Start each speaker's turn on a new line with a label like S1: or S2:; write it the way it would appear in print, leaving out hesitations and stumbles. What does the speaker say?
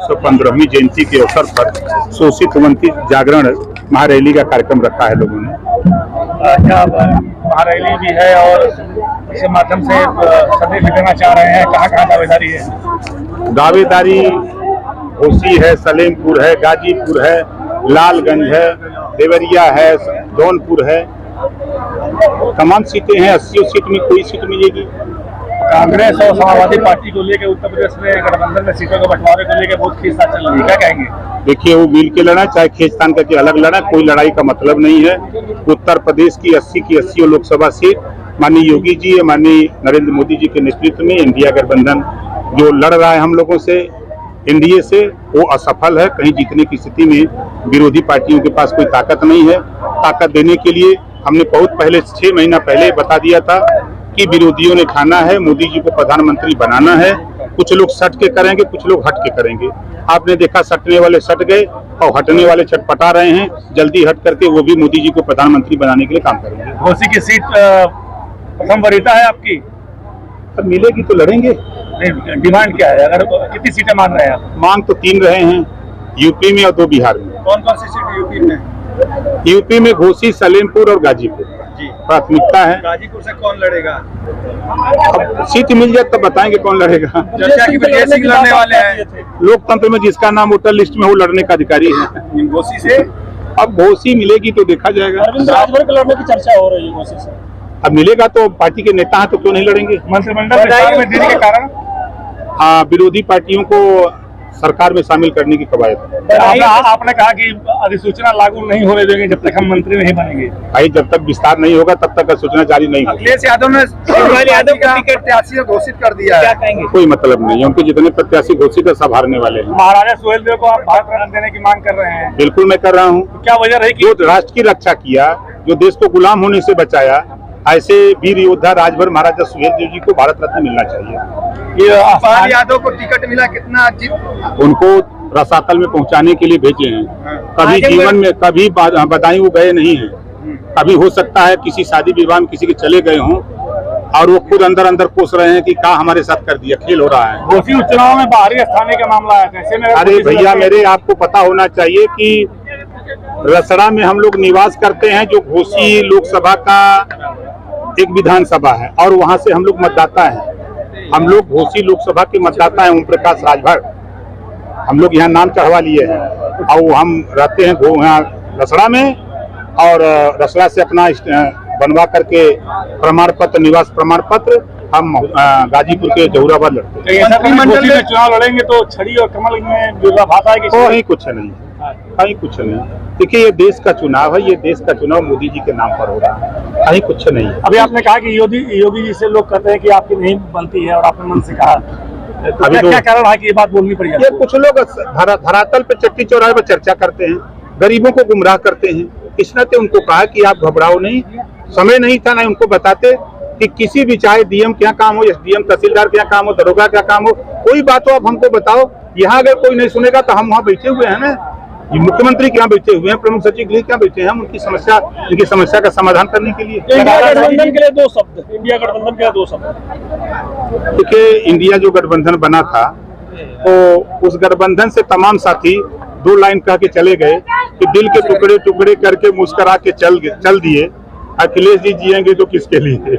S1: 115वीं जयंती के अवसर पर शोषित वंचित जागरण महारैली का कार्यक्रम रखा है लोगों ने।
S2: क्या महारैली भी है और इसके माध्यम से संदेश देना चाह रहे हैं, कहाँ दावेदारी है?
S1: दावेदारी घोसी है, सलेमपुर है, गाजीपुर है, लालगंज है, देवरिया है, जौनपुर है, तमाम सीटें हैं। 80 सीट में कोई सीट मिलेगी।
S2: कांग्रेस और समाजवादी पार्टी को लेकर उत्तर प्रदेश में गठबंधन में सीटों के बंटवारे को लेकर बहुत खींचतान चल रही है, क्या कहेंगे?
S1: देखिए, वो मिल के लड़ा चाहे खींचतान करके अलग लड़ा, कोई लड़ाई का मतलब नहीं है। उत्तर प्रदेश की 80 की 80 लोकसभा सीट माननीय योगी जी या माननीय नरेंद्र मोदी जी के नेतृत्व में इंडिया गठबंधन जो लड़ रहा है हम लोगों से, एनडीए से, वो असफल है। कहीं जीतने की स्थिति में विरोधी पार्टियों के पास कोई ताकत नहीं है। ताकत देने के लिए हमने बहुत पहले 6 महीना पहले बता दिया था कि विरोधियों ने ठाना है मोदी जी को प्रधानमंत्री बनाना है। कुछ लोग सट के करेंगे, कुछ लोग हट के करेंगे। आपने देखा, सटने वाले सट गए और हटने वाले छटपटा रहे हैं। जल्दी हट करके वो भी मोदी जी को प्रधानमंत्री बनाने के लिए काम करेंगे।
S2: घोसी की सीट प्रथम वरीयता है आपकी?
S1: अब मिलेगी तो लड़ेंगे।
S2: डिमांड क्या है? अगर कितनी सीटें मान रहे हैं आप?
S1: मांग तो 3 रहे हैं, यूपी में और 2 बिहार में।
S2: कौन कौन सी सीट यूपी में?
S1: यूपी में घोसी, सलेमपुर और गाजीपुर प्राथमिकता है।
S2: गाजीपुर से कौन लड़ेगा?
S1: अब सीट मिल जाए तब बताएंगे कौन लड़ेगा।
S2: चर्चा की वजह से लड़ने वाले हैं।
S1: लोकतंत्र में जिसका नाम वोटर लिस्ट में वो लड़ने का अधिकारी है।
S2: घोसी से
S1: अब घोसी मिलेगी तो देखा जाएगा।
S2: अरविंद राजभर के लड़ने की चर्चा हो रही है घोसी से।
S1: अब मिलेगा तो पार्टी के नेता हैं तो क्यों नहीं लड़ेंगे?
S2: मंत्रिमंडल में देने के कारण
S1: हाँ, विरोधी पार्टियों को सरकार में शामिल करने की कवायद।
S2: आपने कहा कि अधिसूचना लागू नहीं होने देंगे जब तक हम मंत्री नहीं बनेंगे।
S1: भाई, जब तक विस्तार नहीं होगा तब तक सूचना जारी नहीं होगी।
S2: अखिलेश यादव ने शिवराज यादव का प्रत्याशी घोषित कर दिया है, क्या कहेंगे?
S1: कोई मतलब नहीं है, उनके जितने प्रत्याशी घोषित है सब हारने वाले हैं।
S2: महाराजा सुहेलदेव को आप भारत रत्न देने की मांग कर रहे हैं?
S1: बिल्कुल मैं कर रहा हूँ।
S2: क्या वजह रही कि
S1: जो राष्ट्र की रक्षा किया, जो देश को गुलाम होने से बचाया, ऐसे वीर योद्धा राजभर महाराजा सुहेलदेव जी को भारत रत्न मिलना चाहिए।
S2: ये अफान यादव को टिकट मिला, कितना
S1: उनको रसातल में पहुंचाने के लिए भेजे हैं। कभी जीवन में कभी बदायूं गए नहीं हैं। कभी हो सकता है किसी शादी विवाह में किसी के चले गए हों और वो खुद अंदर अंदर कोस रहे हैं कि क्या हमारे साथ कर दिया, खेल हो रहा है।
S2: घोसी उपचुनाव में बाहरी स्थानीय का मामला है, कैसे में?
S1: अरे भैया मेरे, आपको पता होना चाहिए कि रसड़ा में हम लोग निवास करते हैं, जो घोसी लोकसभा का एक विधानसभा है और वहां से हम लोग मतदाता हैं। हम लोग घोसी लोकसभा के मतदाता हैं। ओम प्रकाश राजभर हम लोग यहाँ नाम चढ़वा लिए हैं और हम रहते हैं यहाँ रसड़ा में, और रसड़ा से अपना बनवा करके प्रमाण पत्र, निवास प्रमाण पत्र हम गाजीपुर के जहुराबाद लड़ते हैं।
S2: मंत्रिमंडल में चुनाव लड़ेंगे तो छड़ी और कमल में विरोधाभास आएगी?
S1: कहीं कुछ नहीं, कहीं कुछ नहीं। देखिए, ये देश का चुनाव है, ये देश का चुनाव मोदी जी के नाम पर हो रहा है, कहीं कुछ नहीं।
S2: अभी आपने कहा कि योगी जी से लोग कहते हैं कि आपकी नहीं बनती है और आपने मन से कहा, तो अभी क्या कारण है कि ये बात बोलनी पड़ी?
S1: ये कुछ लोग धरातल पे चट्टी चौराहे पर चर्चा करते हैं, गरीबों को गुमराह करते हैं। इस नाते उनको कहा कि आप घबराओ नहीं। समय नहीं था ना उनको बताते कि किसी भी, चाहे डीएम क्या काम हो, एसडीएम तहसीलदार क्या काम हो, दरोगा क्या काम हो, कोई बात हो आप हमको बताओ। यहाँ अगर कोई नहीं सुनेगा तो हम वहाँ बैठे हुए हैं ना, मुख्यमंत्री क्या बैठे हुए हैं, प्रमुख सचिव गृह क्या बैठे हैं, हम उनकी समस्या का समाधान करने के लिए।
S2: इंडिया गठबंधन के लिए 2 शब्द, इंडिया गठबंधन के लिए 2 शब्द।
S1: देखिए, इंडिया जो गठबंधन बना था तो उस गठबंधन से तमाम साथी 2 लाइन कह के चले गए कि दिल के टुकड़े टुकड़े करके मुस्कुरा के चल दिए। अखिलेश जी जिएंगे तो किसके लिए?